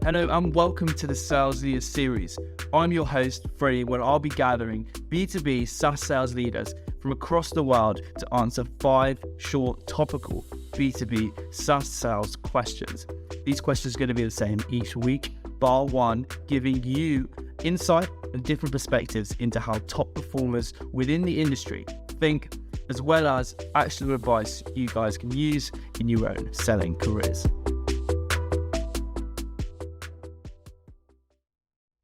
Hello and welcome to the Sales Leaders series. I'm your host, Freddie, where I'll be gathering B2B SaaS sales leaders from across the world to answer 5 short, topical B2B SaaS sales questions. These questions are going to be the same each week, bar one, giving you insight and different perspectives into how top performers within the industry think, as well as actionable advice you guys can use in your own selling careers.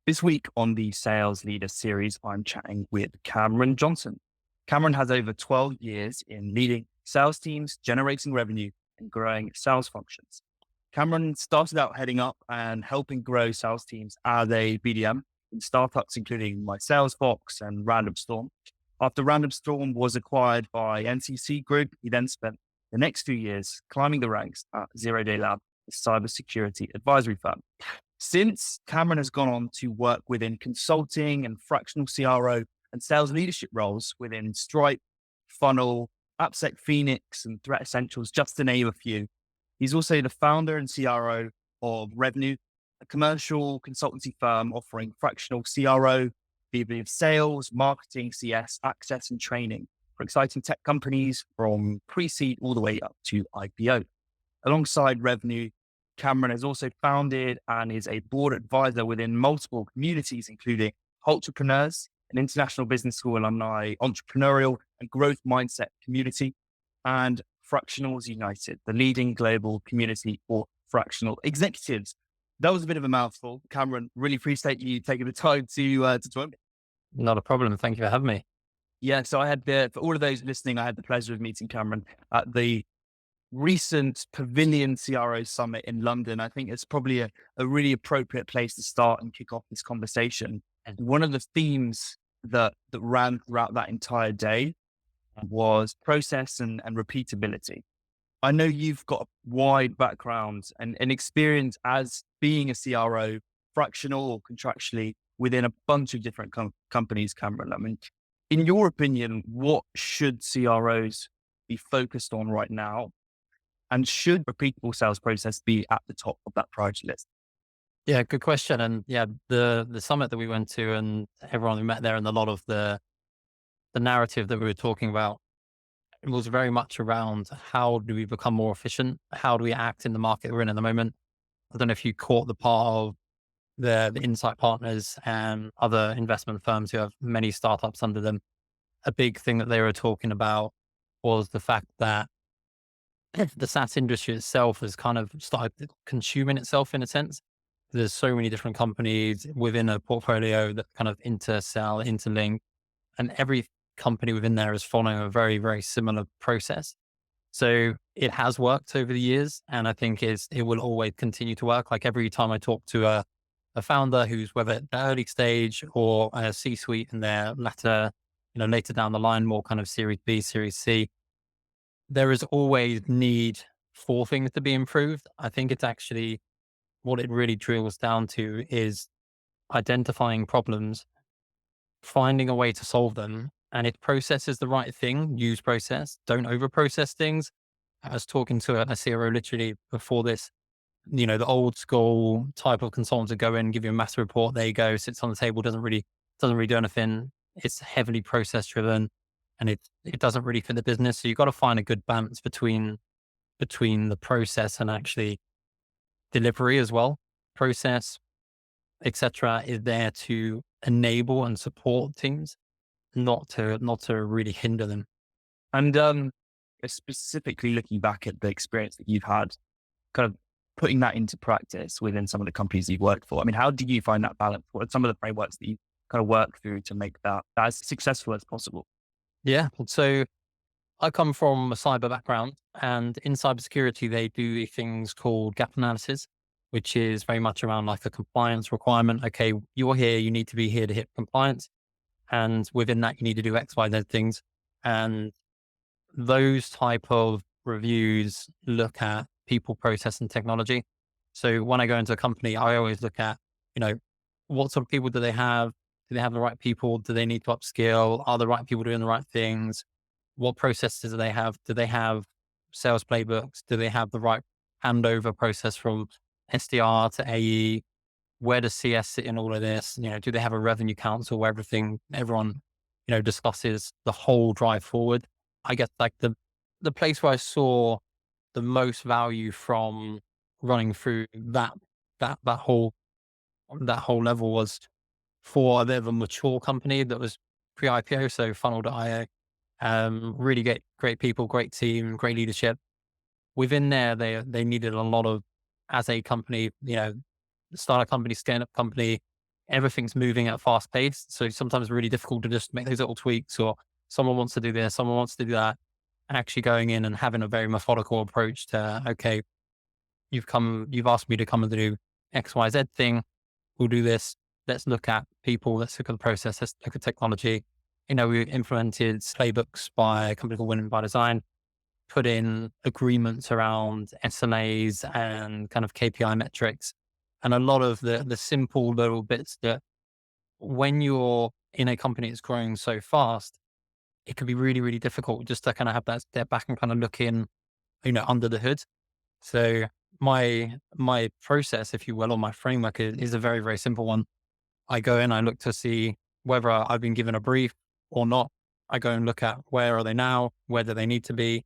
This week on the Sales Leader series, I'm chatting with Cameron Johnson. Cameron has over 12 years in leading sales teams, generating revenue, and growing sales functions. Cameron started out heading up and helping grow sales teams as a BDM in startups including Mysalesbox and RandomStorm. After RandomStorm was acquired by NCC Group, he then spent the next 2 years climbing the ranks at ZeroDayLab, a cybersecurity advisory firm. Since, Cameron has gone on to work within consulting and fractional CRO and sales leadership roles within Stripe, Funnel, Appsec Phoenix, and Threat Essentials, just to name a few. He's also the founder and CRO of Revnu, a commercial consultancy firm offering fractional CRO, B2B sales, marketing, CS, access, and training for exciting tech companies from pre-seed all the way up to IPO. Alongside Revnu, Cameron has also founded and is a board advisor within multiple communities, including Hultrepreneurs, an international business school alumni, entrepreneurial and growth mindset community, and Fractionals United, the leading global community for fractional executives. That was a bit of a mouthful. Cameron, really appreciate you taking the time to join me. Not a problem. Thank you for having me. Yeah, so for all of those listening, I had the pleasure of meeting Cameron at the recent Pavilion CRO Summit in London. I think it's probably a really appropriate place to start and kick off this conversation. And one of the themes that ran throughout that entire day was process and repeatability. I know you've got a wide background and experience as being a CRO, fractional or contractually, within a bunch of different companies, Cameron. I mean, in your opinion, what should CROs be focused on right now? And should repeatable sales process be at the top of that priority list? Yeah, good question. And yeah, the summit that we went to and everyone we met there and a lot of the narrative that we were talking about, it was very much around how do we become more efficient? How do we act in the market we're in at the moment? I don't know if you caught the part of the insight partners and other investment firms who have many startups under them. A big thing that they were talking about was the fact that the SaaS industry itself has kind of started consuming itself in a sense. There's so many different companies within a portfolio that kind of intersell, interlink, and every company within there is following a very, very similar process. So it has worked over the years, and I think it will always continue to work. Like every time I talk to a founder who's whether at the early stage or a C-suite in their later down the line, more kind of Series B, Series C, there is always need for things to be improved. I think it's actually what it really drills down to is identifying problems, finding a way to solve them. And if process is the right thing, use process, don't over process things. I was talking to a CRO literally before this, the old school type of consultant to go in, give you a massive report. There you go, sits on the table, doesn't really do anything. It's heavily process driven. And it doesn't really fit the business. So you've got to find a good balance between the process and actually delivery as well. Process, etc., is there to enable and support teams, not to really hinder them. And specifically looking back at the experience that you've had, kind of putting that into practice within some of the companies you've worked for. I mean, how do you find that balance? What are some of the frameworks that you kind of work through to make that as successful as possible? Yeah. So I come from a cyber background, and in cybersecurity, they do things called gap analysis, which is very much around like a compliance requirement. Okay, you're here, you need to be here to hit compliance. And within that, you need to do X, Y, Z things. And those type of reviews look at people, process, and technology. So when I go into a company, I always look at, what sort of people do they have? Do they have the right people? Do they need to upskill? Are the right people doing the right things? What processes do they have? Do they have sales playbooks? Do they have the right handover process from SDR to AE? where does CS sit in all of this? Do they have a revenue council where everyone, discusses the whole drive forward? I guess like the place where I saw the most value from running through that whole level was for a bit of a mature company that was pre-IPO, so Funnel.io. Really great people, great team, great leadership. Within there, they needed a lot of, as a company, start a company, scale up company, everything's moving at a fast pace. So sometimes it's really difficult to just make those little tweaks, or someone wants to do this, someone wants to do that. Actually going in and having a very methodical approach to, okay, you've asked me to come and do XYZ thing. We'll do this. Let's look at people. Let's look at the process. Let's look at technology. We implemented playbooks by a company called Winning by Design, put in agreements around SLAs and kind of KPI metrics, and a lot of the simple little bits that when you're in a company that's growing so fast, it can be really, really difficult just to kind of have that step back and kind of look in, under the hood. So my process, if you will, or my framework is a very, very simple one. I go in, I look to see whether I've been given a brief or not. I go and look at where are they now, where do they need to be,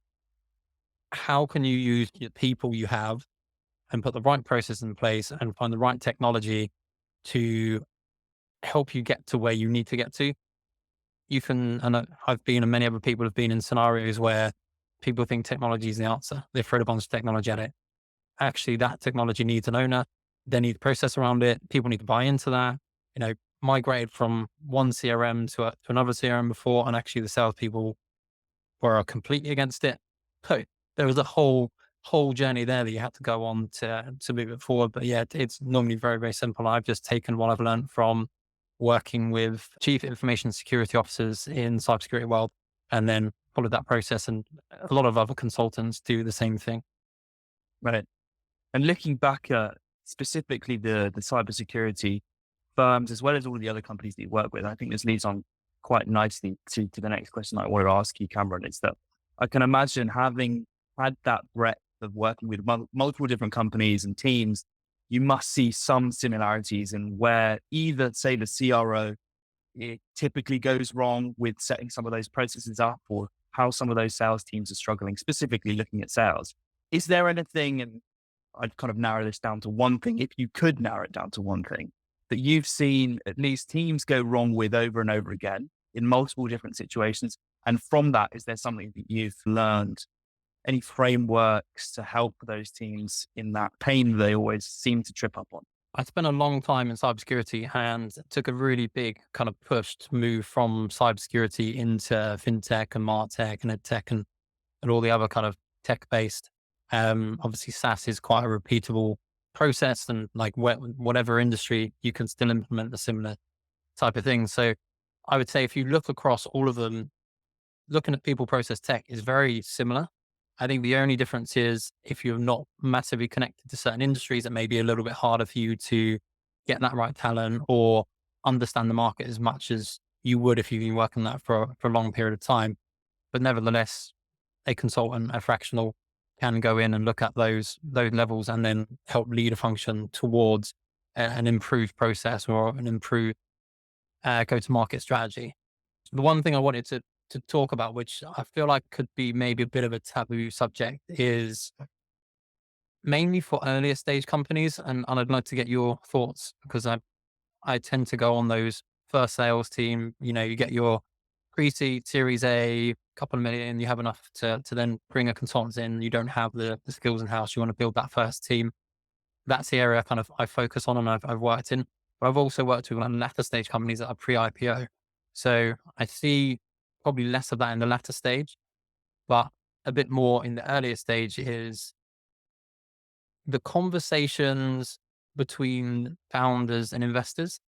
how can you use the people you have and put the right process in place and find the right technology to help you get to where you need to get to. You can, and I've been, and many other people have been in scenarios where people think technology is the answer. They throw a bunch of technology at it. Actually, that technology needs an owner. They need a process around it. People need to buy into that. Migrate from one CRM to another CRM before, and actually the salespeople were completely against it. So there was a whole journey there that you had to go on to move it forward. But yeah, it's normally very, very simple. I've just taken what I've learned from working with chief information security officers in cybersecurity world, and then followed that process. And a lot of other consultants do the same thing. Right. And looking back at specifically the cybersecurity firms, as well as all the other companies that you work with, I think this leads on quite nicely to the next question I want to ask you, Cameron, is that I can imagine having had that breadth of working with multiple different companies and teams, you must see some similarities in where either, say, the CRO, it typically goes wrong with setting some of those processes up, or how some of those sales teams are struggling, specifically looking at sales. Is there anything, and I'd kind of narrow this down to one thing, if you could narrow it down to one thing, that you've seen at least teams go wrong with over and over again in multiple different situations? And from that, is there something that you've learned, any frameworks to help those teams in that pain they always seem to trip up on? I spent a long time in cybersecurity and took a really big kind of push to move from cybersecurity into fintech and martech and edtech and all the other kind of tech-based. Obviously, SaaS is quite a repeatable process, and like whatever industry, you can still implement a similar type of thing. So I would say if you look across all of them, looking at people, process, tech is very similar. I think the only difference is if you're not massively connected to certain industries, it may be a little bit harder for you to get that right talent or understand the market as much as you would if you've been working that for a long period of time. But nevertheless, a consultant, a fractional can go in and look at those levels and then help lead a function towards an improved process or an improved go-to-market strategy. The one thing I wanted to talk about, which I feel like could be maybe a bit of a taboo subject, is mainly for earlier stage companies. And I'd like to get your thoughts, because I tend to go on those first sales team. You get your pre-seed, Series A, couple of million, you have enough to then bring a consultant in. You don't have the skills in-house. You want to build that first team. That's the area kind of I focus on and I've worked in. But I've also worked with latter stage companies that are pre-IPO. So I see probably less of that in the latter stage, but a bit more in the earlier stage is the conversations between founders and investors.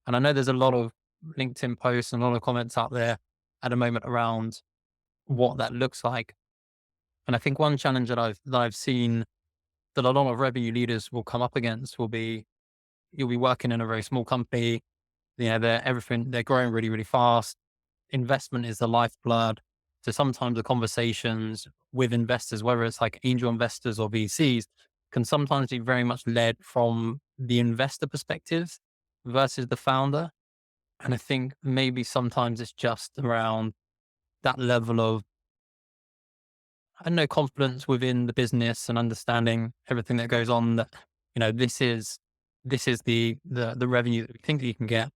And I know there's a lot of LinkedIn posts and a lot of comments out there at the moment around what that looks like. And I think one challenge that I've seen that a lot of revenue leaders will come up against will be, you'll be working in a very small company. They're growing really, really fast. Investment is the lifeblood. So sometimes the conversations with investors, whether it's like angel investors or VCs, can sometimes be very much led from the investor perspective versus the founder. And I think maybe sometimes it's just around that level of, I don't know, confidence within the business and understanding everything that goes on, that, this is the revenue that we think that you can get.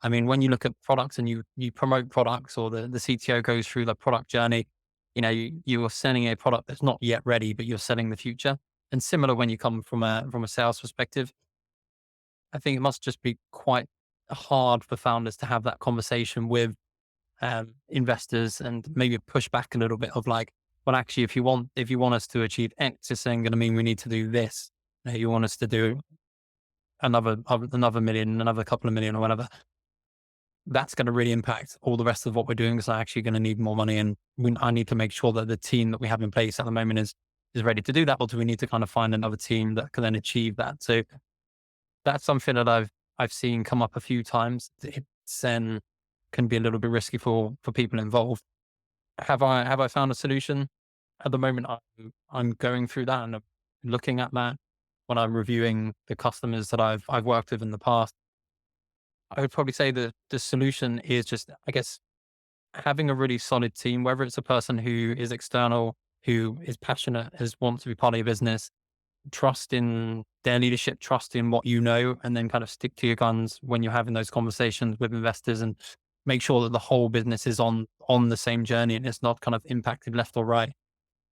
I mean, when you look at products and you promote products, or the CTO goes through the product journey, you are selling a product that's not yet ready, but you're selling the future. And similar when you come from a sales perspective, I think it must just be quite hard for founders to have that conversation with investors and maybe push back a little bit of like, well, actually, if you want us to achieve X, it's then going to mean we need to do this. You want us to do another million, another couple of million or whatever. That's going to really impact all the rest of what we're doing. So I'm actually going to need more money, and I need to make sure that the team that we have in place at the moment is ready to do that. Or do we need to kind of find another team that can then achieve that? So that's something that I've seen come up a few times. It's then can be a little bit risky for people involved. Have I found a solution? At the moment, I'm going through that and I'm looking at that when I'm reviewing the customers that I've worked with in the past. I would probably say that the solution is just, I guess, having a really solid team, whether it's a person who is external, who is passionate, wants to be part of your business, trust in their leadership, trust in what you know, and then kind of stick to your guns when you're having those conversations with investors, and make sure that the whole business is on the same journey and it's not kind of impacted left or right,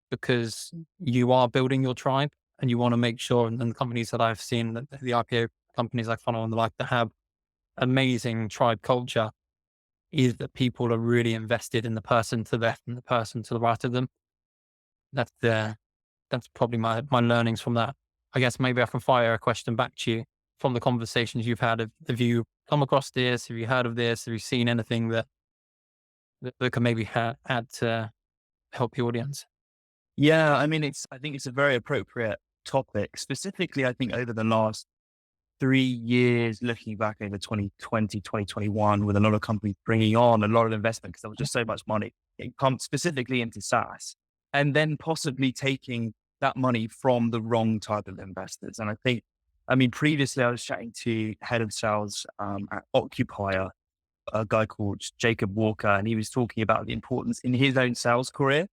because you are building your tribe and you want to make sure, and the companies that I've seen, that the IPO companies like Funnel and the like that have amazing tribe culture, is that people are really invested in the person to the left and the person to the right of them. That's probably my learnings from that. I guess maybe I can fire a question back to you from the conversations you've had. Have you come across this? Have you heard of this? Have you seen anything that can maybe add to help the audience? Yeah, I mean, I think it's a very appropriate topic. Specifically, I think over the last 3 years, looking back over 2020, 2021, with a lot of companies bringing on a lot of investment because there was just so much money. It comes specifically into SaaS, and then possibly taking that money from the wrong type of investors. And I mean, previously I was chatting to head of sales at Occupier, a guy called Jacob Walker, and he was talking about the importance in his own sales career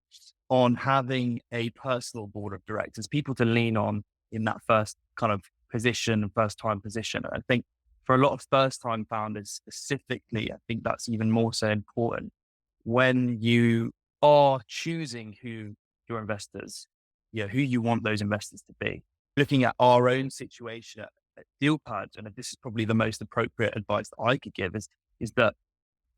on having a personal board of directors, people to lean on in that first kind of position, first time position. And I think for a lot of first time founders specifically, I think that's even more so important when you are choosing who your investors, who you want those investors to be. Looking at our own situation at DealPad, and this is probably the most appropriate advice that I could give, is that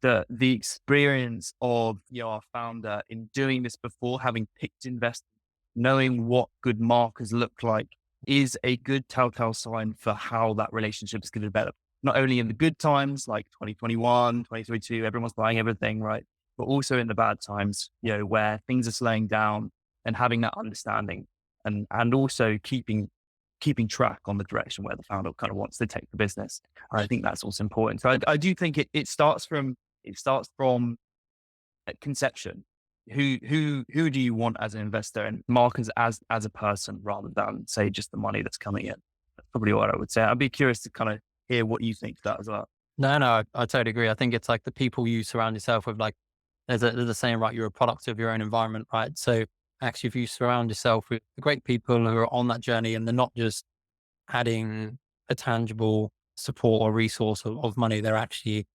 the experience of our founder in doing this before, having picked investors, knowing what good markers look like, is a good telltale sign for how that relationship is going to develop. Not only in the good times, like 2021, 2022, everyone's buying everything, right? But also in the bad times, where things are slowing down, and having that understanding, and also keeping track on the direction where the founder kind of wants to take the business. And I think that's also important. So I do think it starts from conception. Who do you want as an investor, and markers as a person, rather than say just the money that's coming in? That's probably what I would say. I'd be curious to kind of hear what you think of that as well. No, I totally agree. I think it's like the people you surround yourself with. Like there's a saying, right? You're a product of your own environment, right? So actually, if you surround yourself with great people who are on that journey, and they're not just adding a tangible support or resource of money, they're actually,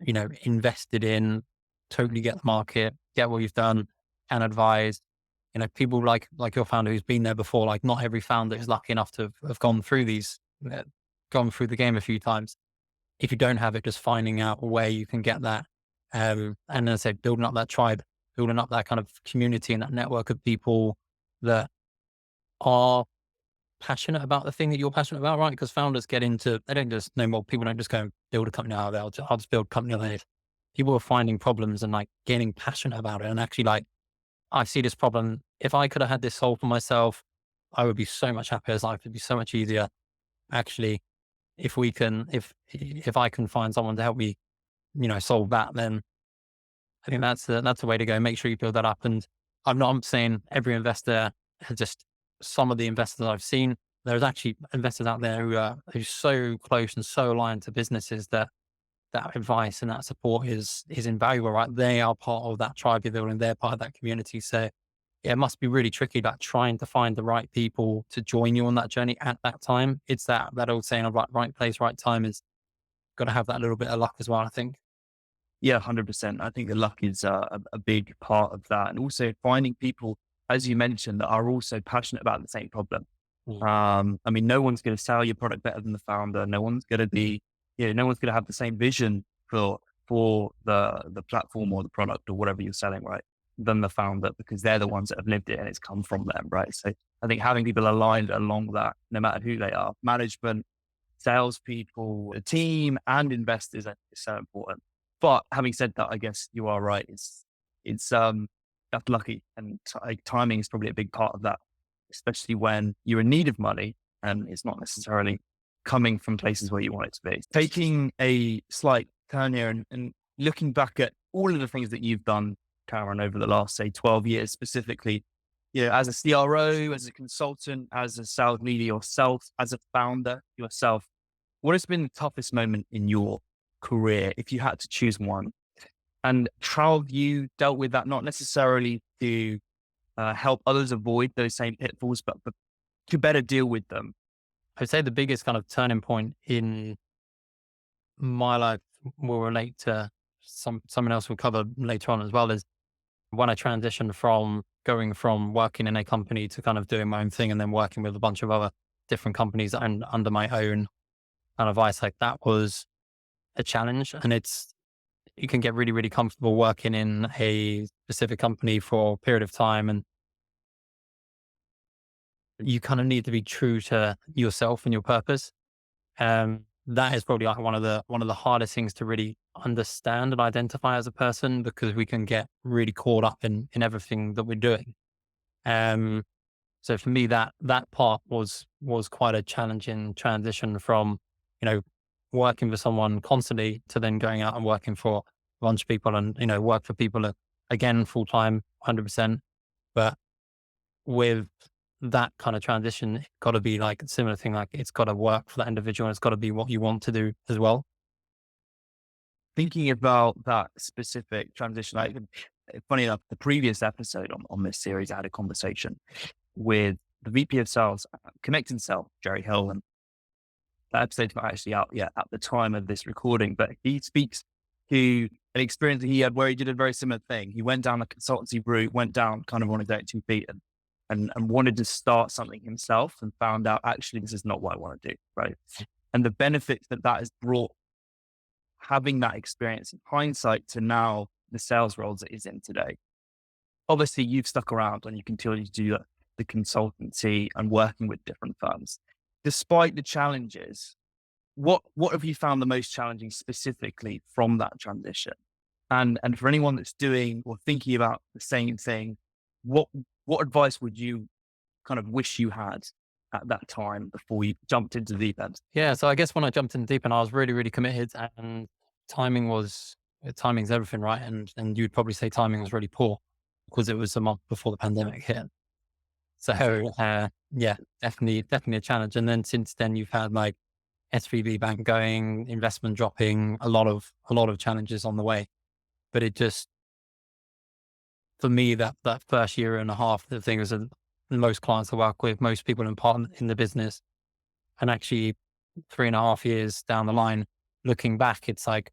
invested in, totally get the market, get what you've done, and advise. People like your founder who's been there before. Like not every founder is lucky enough to have gone through gone through the game a few times. If you don't have it, just finding out where you can get that, and then I say building up that tribe, building up that kind of community and that network of people that are passionate about the thing that you're passionate about, right? Because founders they don't just know more. People don't just go and build a company. I'll just build a company like this. People are finding problems and like getting passionate about it. And actually, like, I see this problem. If I could have had this solved for myself, I would be so much happier. Life would be so much easier. Actually, if I can find someone to help me, solve that, then I think that's the way to go. Make sure you build that up. And I'm saying every investor, just some of the investors I've seen, there's actually investors out there who are so close and so aligned to businesses that that advice and that support is invaluable, right? They are part of that tribe you're building, they're part of that community. So yeah, it must be really tricky about trying to find the right people to join you on that journey at that time. It's that old saying of right place, right time is got to have that little bit of luck as well, I think. Yeah, 100%. I think the luck is a big part of that. And also finding people, as you mentioned, that are also passionate about the same problem. Mm. I mean, no one's going to sell your product better than the founder. No one's going to be, no one's going to have the same vision for the platform or the product or whatever you're selling, right, than the founder, because they're the ones that have lived it and it's come from them, right? So I think having people aligned along that, no matter who they are, management, salespeople, a team, and investors, I think is so important. But having said that, I guess you are right. It's that's lucky, and timing is probably a big part of that, especially when you're in need of money and it's not necessarily coming from places where you want it to be. Taking a slight turn here and looking back at all of the things that you've done, Karen, over the last, say, 12 years specifically, as a CRO, as a consultant, as a sales leader yourself, as a founder yourself, what has been the toughest moment in your career, if you had to choose one? And how have you dealt with that, not necessarily to help others avoid those same pitfalls, but to better deal with them? I'd say the biggest kind of turning point in my life will relate to someone else we'll cover later on as well, is when I transitioned from going from working in a company to kind of doing my own thing and then working with a bunch of other different companies and under my own kind of eyes. Like, that was a challenge, and you can get really, really comfortable working in a specific company for a period of time, and you kind of need to be true to yourself and your purpose. That is probably like one of the hardest things to really understand and identify as a person, because we can get really caught up in everything that we're doing. So for me, that part was quite a challenging transition from, working for someone constantly to then going out and working for a bunch of people and, work for people again, full time, 100%. But with that kind of transition, it's got to be like a similar thing. Like, it's got to work for that individual and it's got to be what you want to do as well. Thinking about that specific transition, funny enough, the previous episode on this series, I had a conversation with the VP of Sales, Connect and Sell, Jerry Hill, and that episode's not actually out yet at the time of this recording, but he speaks to an experience that he had where he did a very similar thing. He went down the consultancy route, went down kind of on his own 2 feet and wanted to start something himself, and found out, actually, this is not what I want to do, right? And the benefits that has brought, having that experience in hindsight, to now the sales roles that he's in today. Obviously, you've stuck around and you continue to do the consultancy and working with different firms. Despite the challenges, what have you found the most challenging specifically from that transition? And for anyone that's doing or thinking about the same thing, what advice would you kind of wish you had at that time before you jumped into the deep end? Yeah. So I guess when I jumped in deep and I was really, really committed, and timing's everything, right? And you'd probably say timing was really poor because it was a month before the pandemic hit. So yeah, definitely a challenge. And then since then you've had like SVB Bank going, investment dropping, a lot of challenges on the way. But it just, for me, that first year and a half, the thing is that most clients I work with, most people in the business, and actually 3.5 years down the line, looking back, it's like,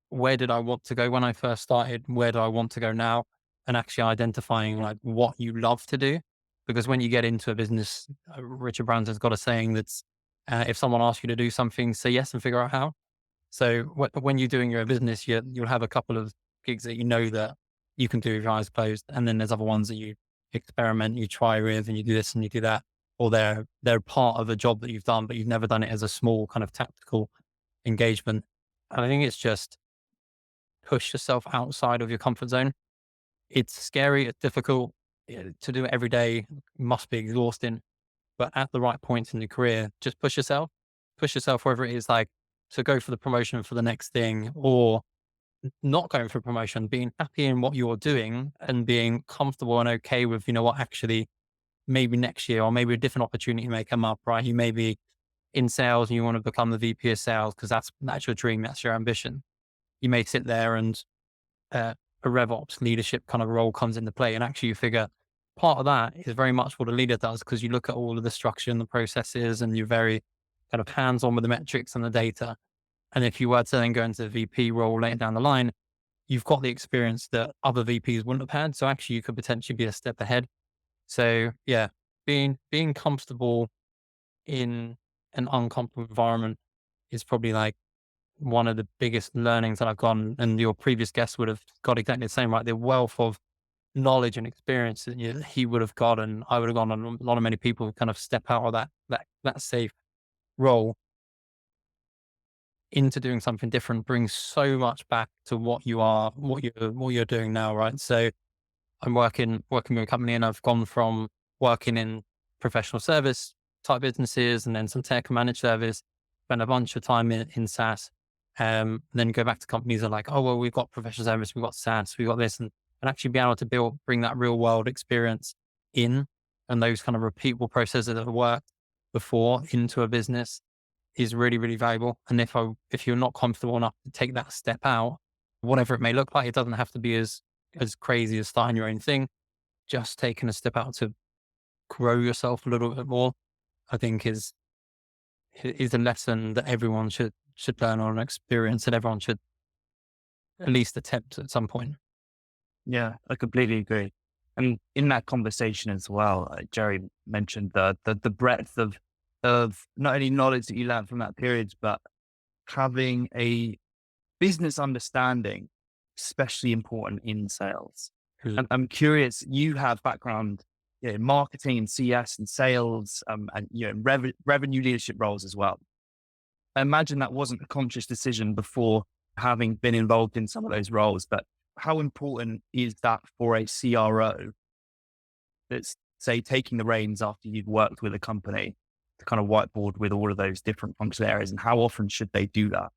where did I want to go when I first started? Where do I want to go now? And actually identifying like what you love to do. Because when you get into a business, Richard Branson's got a saying that's, if someone asks you to do something, say yes and figure out how. So when you're doing your business, you'll have a couple of gigs that that you can do with your eyes closed. And then there's other ones that you experiment, you try with, and you do this and you do that. Or they're part of a job that you've done, but you've never done it as a small kind of tactical engagement. And I think it's just push yourself outside of your comfort zone. It's scary, it's difficult to do it every day, it must be exhausting. But at the right points in your career, just push yourself wherever it is, like to go for the promotion for the next thing, or not going for promotion, being happy in what you're doing and being comfortable and okay with, actually, maybe next year, or maybe a different opportunity may come up, right? You may be in sales and you want to become the VP of sales because that's your dream, that's your ambition. You may sit there and a RevOps leadership kind of role comes into play, and actually you figure part of that is very much what a leader does, because you look at all of the structure and the processes and you're very kind of hands-on with the metrics and the data. And if you were to then go into the VP role later down the line, you've got the experience that other VPs wouldn't have had. So actually you could potentially be a step ahead. So yeah, being comfortable in an uncomfortable environment is probably like one of the biggest learnings that I've gotten. And your previous guest would have got exactly the same, right? The wealth of knowledge and experience that he would have got, and I would have gone, and a lot of many people who kind of step out of that safe role into doing something different brings so much back to what you're doing now, right? So I'm working with a company, and I've gone from working in professional service type businesses and then some tech and managed service, spend a bunch of time in SaaS, then go back to companies that are like, oh, well, we've got professional service, we've got SaaS, we've got this, and actually be able to bring that real world experience in, and those kind of repeatable processes that have worked before into a business is really, really valuable. And if you're not comfortable enough to take that step out, whatever it may look like, it doesn't have to be as crazy as starting your own thing. Just taking a step out to grow yourself a little bit more, I think is a lesson that everyone should learn or an experience that everyone should at least attempt at some point. Yeah, I completely agree. And in that conversation as well, Jerry mentioned the breadth of not only knowledge that you learned from that period, but having a business understanding, especially important in sales. And I'm curious, you have background in marketing and CS and sales, and revenue leadership roles as well. I imagine that wasn't a conscious decision before having been involved in some of those roles, but how important is that for a CRO that's, say, taking the reins after you've worked with a company to kind of whiteboard with all of those different functional areas, and how often should they do that?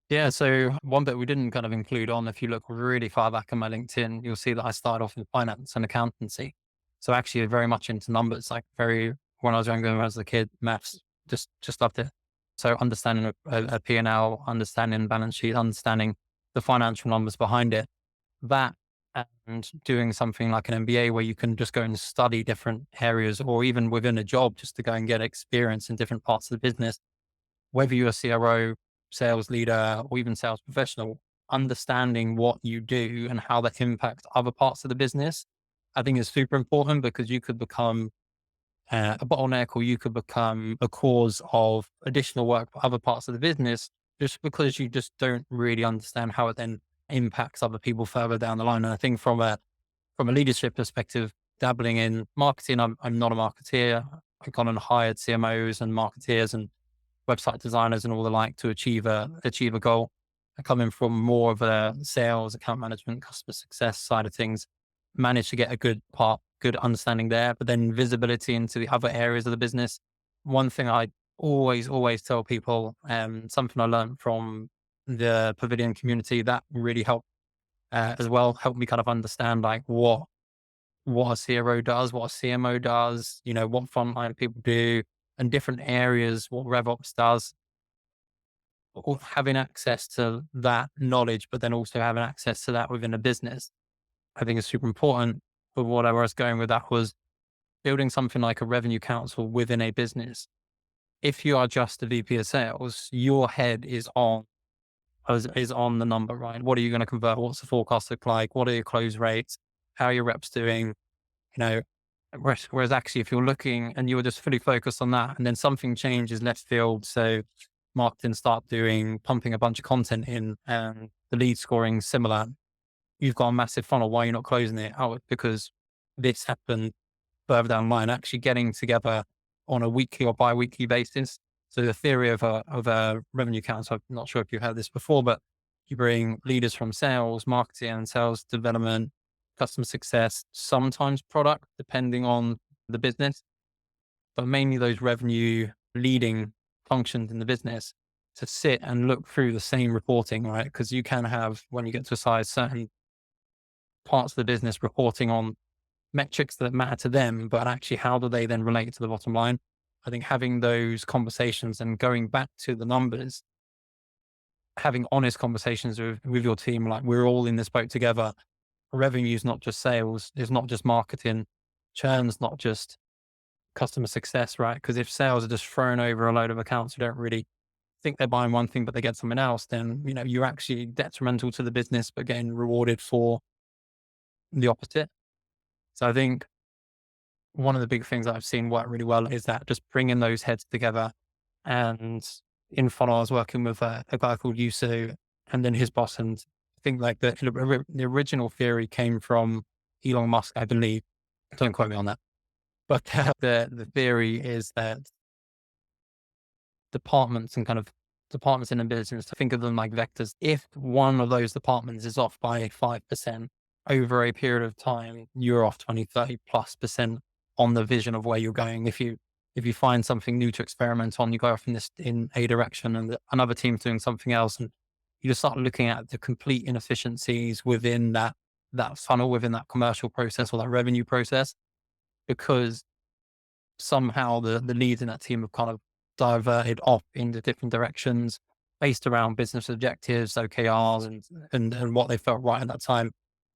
Yeah. So one bit we didn't kind of include on, if you look really far back on my LinkedIn, you'll see that I started off in finance and accountancy. So actually very much into numbers, like when I was younger, when I was a kid, maths, just loved it. So understanding a P&L, understanding balance sheet, understanding the financial numbers behind it, that, and doing something like an MBA where you can just go and study different areas, or even within a job, just to go and get experience in different parts of the business, whether you're a CRO, sales leader, or even sales professional, understanding what you do and how that impacts other parts of the business, I think is super important, because you could become a bottleneck, or you could become a cause of additional work for other parts of the business, just because you just don't really understand how it then impacts other people further down the line. And I think from a leadership perspective, dabbling in marketing, I'm not a marketeer. I've gone and hired CMOs and marketeers and website designers and all the like to achieve a goal. I come in from more of a sales, account management, customer success side of things, managed to get a good understanding there, but then visibility into the other areas of the business. One thing I always tell people, something I learned from the Pavilion community that really helped as well, helped me kind of understand like what a CRO does, what a CMO does, what frontline people do, and different areas, what RevOps does. Having access to that knowledge, but then also having access to that within a business, I think is super important. But what I was going with that was building something like a revenue council within a business. If you are just a VP of sales, your head is on the number, right? What are you going to convert? What's the forecast look like? What are your close rates? How are your reps doing? Whereas actually, if you're looking and you're just fully focused on that, and then something changes left field, so marketing start pumping a bunch of content in, and the lead scoring similar, you've got a massive funnel. Why you're not closing it? Oh, because this happened further down the line. Actually getting together on a weekly or bi-weekly basis. So the theory of a revenue council, I'm not sure if you've heard this before, but you bring leaders from sales, marketing and sales development, customer success, sometimes product, depending on the business, but mainly those revenue leading functions in the business to sit and look through the same reporting, right? Because you can have, when you get to a size, certain parts of the business reporting on metrics that matter to them, but actually how do they then relate to the bottom line? I think having those conversations and going back to the numbers, having honest conversations with your team, like we're all in this boat together. Revenue is not just sales, it's not just marketing, churn's not just customer success, right? Because if sales are just throwing over a load of accounts who don't really think they're buying one thing, but they get something else, then, you're actually detrimental to the business, but getting rewarded for the opposite. So I think one of the big things that I've seen work really well is that just bringing those heads together. And in funnel, I was working with a guy called Yusu and then his boss. And I think like the original theory came from Elon Musk, I believe. Don't quote me on that. But the theory is that departments and kind of departments in a business, to think of them like vectors. If one of those departments is off by 5% over a period of time, you're off 20, 30+% on the vision of where you're going. If you find something new to experiment on, you go off in a direction and another team's doing something else, and you just start looking at the complete inefficiencies within that funnel, within that commercial process or that revenue process, because somehow the leads in that team have kind of diverted off into different directions based around business objectives, OKRs, and what they felt right at that time.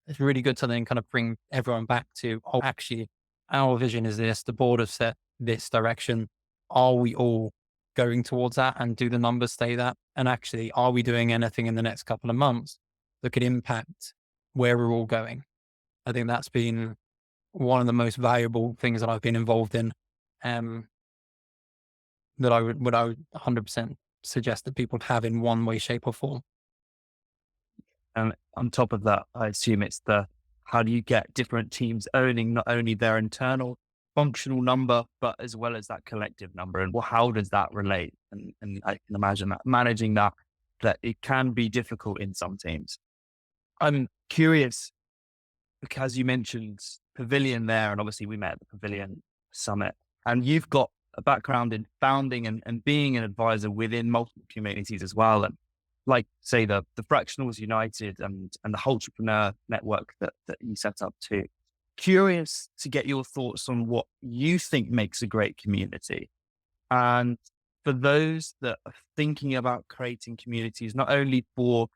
It's really good to then kind of bring everyone back to, oh, actually, our vision is this, the board have set this direction. Are we all going towards that, and do the numbers say that? And actually, are we doing anything in the next couple of months that could impact where we're all going? I think that's been one of the most valuable things that I've been involved in, that I would 100% suggest that people have in one way, shape or form. And on top of that, I assume it's how do you get different teams owning not only their internal functional number, but as well as that collective number, and how does that relate? And I can imagine that managing that it can be difficult in some teams. I'm curious, because you mentioned Pavilion there, and obviously we met at the Pavilion Summit, and you've got a background in founding and being an advisor within multiple communities as well. And like, say, the Fractionals United and the Hultrepreneur network that you set up too. Curious to get your thoughts on what you think makes a great community. And for those that are thinking about creating communities, not only for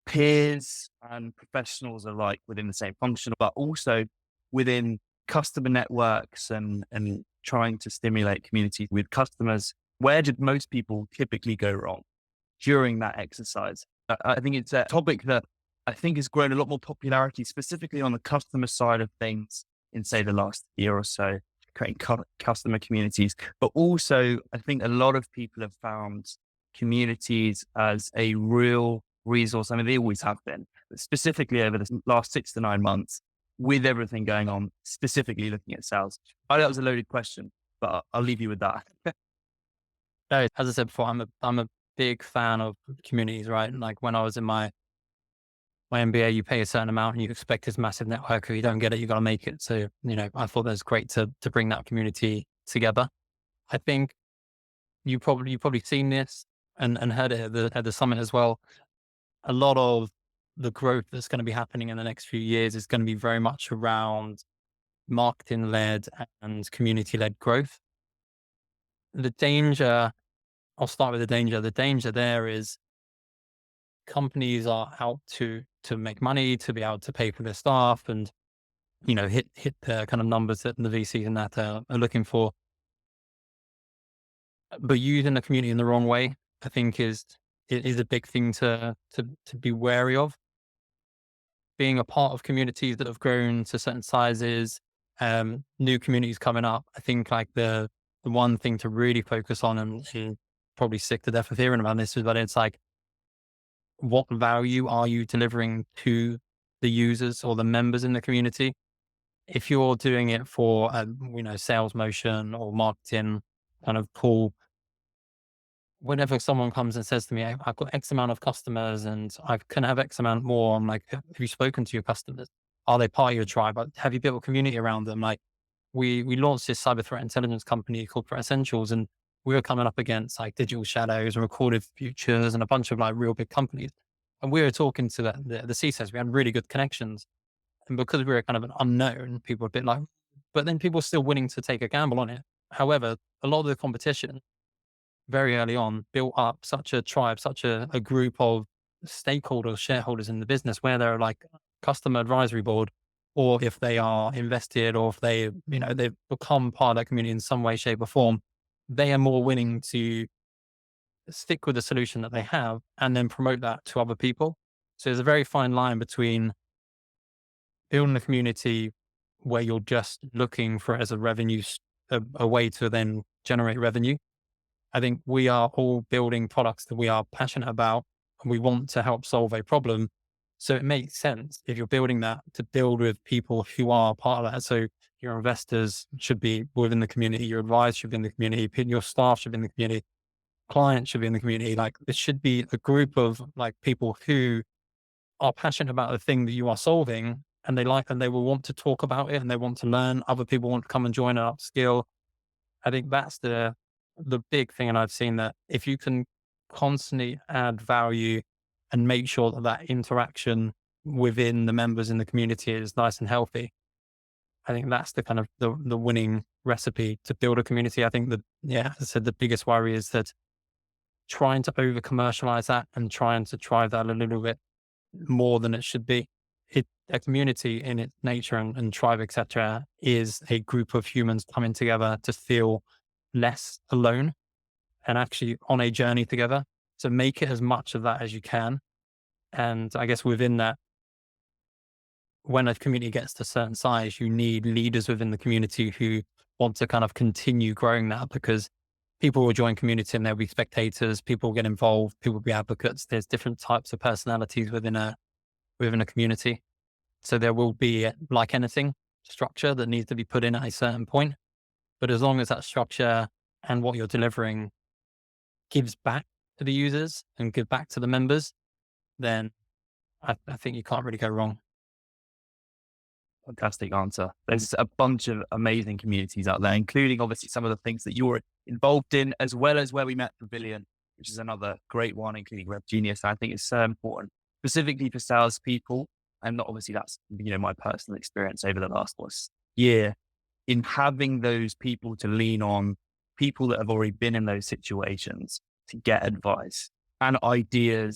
peers and professionals alike within the same function, but also within customer networks and trying to stimulate community with customers, where did most people typically go wrong during that exercise? I think it's a topic that I think has grown a lot more popularity, specifically on the customer side of things in, say, the last year or so, creating customer communities. But also, I think a lot of people have found communities as a real resource. I mean, they always have been, but specifically over the last 6 to 9 months, with everything going on, specifically looking at sales. I know that was a loaded question, but I'll leave you with that. No, as I said before, I'm a big fan of communities, right? Like when I was in my MBA, you pay a certain amount and you expect this massive network. If you don't get it, you got to make it. So, I thought that was great to bring that community together. I think you've probably seen this and heard it at the summit as well. A lot of the growth that's going to be happening in the next few years is going to be very much around marketing led and community led growth. The danger, I'll start with the danger. The danger there is companies are out to make money, to be able to pay for their staff and, hit the kind of numbers that the VCs and that are looking for. But using the community in the wrong way, I think is a big thing to be wary of. Being a part of communities that have grown to certain sizes, new communities coming up, I think like the one thing to really focus on, and probably sick to death of hearing about this, but it's like, what value are you delivering to the users or the members in the community? If you're doing it for, sales motion or marketing kind of pull, whenever someone comes and says to me, I've got X amount of customers and I can have X amount more, I'm like, have you spoken to your customers? Are they part of your tribe? Have you built a community around them? Like we launched this cyber threat intelligence company called Threat Essentials, and we were coming up against like Digital Shadows and Recorded Futures and a bunch of like real big companies. And we were talking to the CISOs. We had really good connections. And because we're kind of an unknown, people are a bit like, but then people are still willing to take a gamble on it. However, a lot of the competition very early on built up such a tribe, such a group of stakeholders, shareholders in the business where they're like customer advisory board, or if they are invested, or if they, they've become part of that community in some way, shape or form, they are more willing to stick with the solution that they have and then promote that to other people. So there's a very fine line between building a community where you're just looking for it as a revenue, a way to then generate revenue. I think we are all building products that we are passionate about and we want to help solve a problem. So it makes sense if you're building that to build with people who are part of that. So your investors should be within the community, your advisors should be in the community, your staff should be in the community, clients should be in the community. Like it should be a group of like people who are passionate about the thing that you are solving and they will want to talk about it and they want to learn. Other people want to come and join and upskill. I think that's the big thing. And I've seen that if you can constantly add value and make sure that that interaction within the members in the community is nice and healthy, I think that's the kind of the winning recipe to build a community. I think that, as I said, the biggest worry is that trying to over commercialize that and trying to drive that a little bit more than it should be. A community in its nature and tribe, etc., is a group of humans coming together to feel less alone and actually on a journey together. So make it as much of that as you can. And I guess within that, when a community gets to a certain size, you need leaders within the community who want to kind of continue growing that, because people will join community and there'll be spectators, people will get involved, people will be advocates. There's different types of personalities within a community. So there will be, like anything, structure that needs to be put in at a certain point. But as long as that structure and what you're delivering gives back to the users and give back to the members, then I think you can't really go wrong. Fantastic answer. There's a bunch of amazing communities out there, including obviously some of the things that you're involved in, as well as where we met Pavilion, which is another great one, including Rev Genius. I think it's so important, specifically for salespeople. And obviously that's, my personal experience over the last year in having those people to lean on, people that have already been in those situations to get advice and idea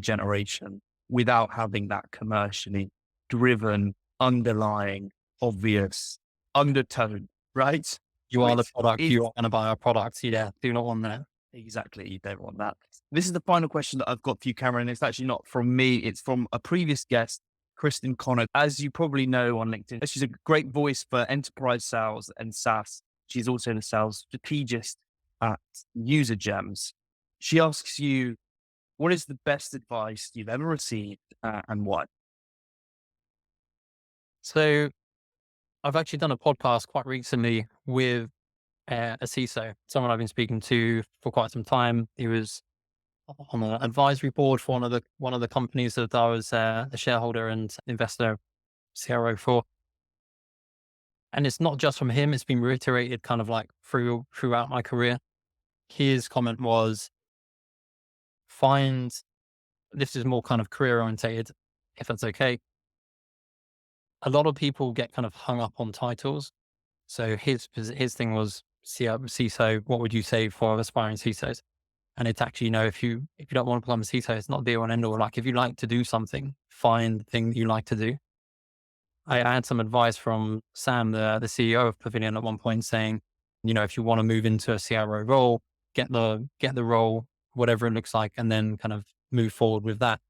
generation without having that commercially driven, underlying, obvious undertone, right? You are the product. You are going to buy our products. Yeah, do not want that. Exactly. You don't want that. This is the final question that I've got for you, Cameron. It's actually not from me. It's from a previous guest, Kristen Connor. As you probably know on LinkedIn, she's a great voice for enterprise sales and SaaS. She's also the sales strategist at User Gems. She asks you, what is the best advice you've ever received and why? So I've actually done a podcast quite recently with a CISO, someone I've been speaking to for quite some time. He was on an advisory board for one of the companies that I was a shareholder and investor CRO for. And it's not just from him, it's been reiterated kind of like throughout my career. His comment was, this is more kind of career orientated, if that's okay. A lot of people get kind of hung up on titles. So his thing was CISO, what would you say for aspiring CISOs? And it's actually, if you don't want to become a CISO, it's not the be-all and end-all. Like if you like to do something, find the thing that you like to do. I had some advice from Sam, the CEO of Pavilion at one point saying, if you want to move into a CRO role, get the role, whatever it looks like, and then kind of move forward with that.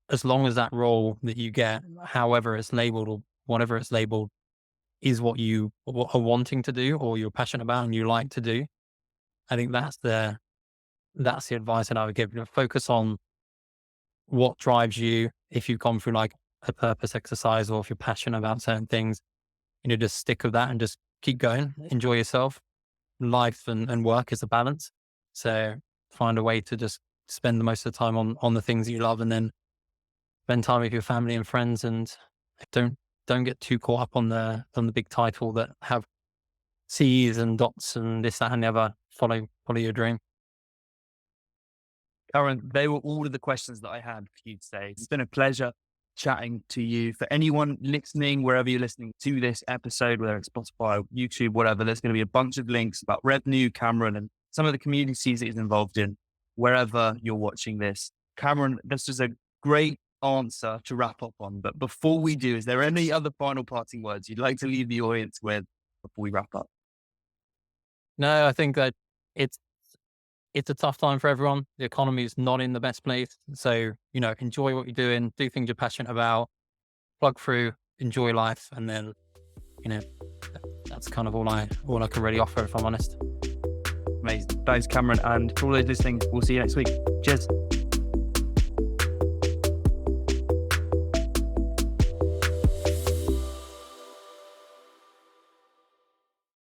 As long as that role that you get, however it's labeled or whatever it's labeled, is what you are wanting to do or you're passionate about and you like to do. I think that's the advice that I would give. Focus on what drives you. If you've gone through like a purpose exercise or if you're passionate about certain things, just stick with that and just keep going, enjoy yourself. Life and work is a balance. So find a way to just spend the most of the time on the things that you love and then spend time with your family and friends, and don't get too caught up on the big title that have C's and dots and this, that, and the other. Follow your dream. Cameron, they were all of the questions that I had for you today. It's been a pleasure chatting to you. For anyone listening, wherever you're listening to this episode, whether it's Spotify, YouTube, whatever, there's going to be a bunch of links about Revnu, Cameron, and some of the communities that he's involved in, wherever you're watching this. Cameron, this is a great answer to wrap up on. But before we do, is there any other final parting words you'd like to leave the audience with before we wrap up? No, I think that it's a tough time for everyone. The economy is not in the best place. So, enjoy what you're doing, do things you're passionate about, plug through, enjoy life. And then, that's kind of all I can really offer, if I'm honest. Amazing. Thanks, Cameron. And for all those listening, we'll see you next week. Cheers.